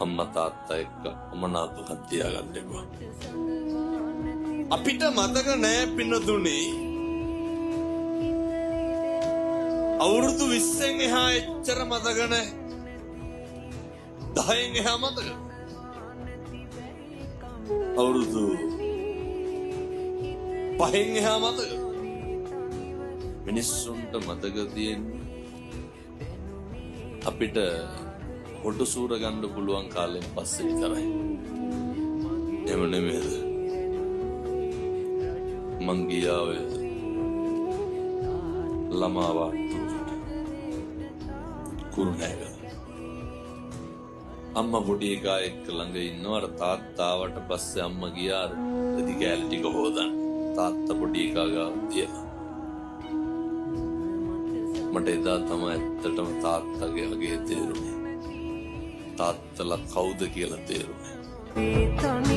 අම්මා තාත්තා එක්ක අමනාපකම් තියාගන්න එපා. අපිට මතක නෑ පින්නතුනේ අවුරුදු 20න් එහා එච්චර මතක නෑ. 10න් එහා මතක. අවුරුදු 5න් එහා මතක. මිනිස්සුන්ට මතක තියෙන්නේ අපිට හොටු සූර ගන්න පුළුවන් කාලෙන් පස්සේ විතරයි. එහෙම නෙමෙයිද? මං ගියාවේ ළමා වාට්ටුවට කුරුණෑගල. අම්මා පොඩි එකා එක්ක ළඟ ඉන්නවා. අර තාත්තාවට පස්සේ අම්මා ගියා රෙදි කෑලි ටික හොදන්න. තාත්තා පොඩි එකා ගාව තියලා. මට එදා තමයි ඇත්තටම තාත්තගේ අගේ තේරුනේ. තාත්තලා කවුද කියලා තේරුනේ.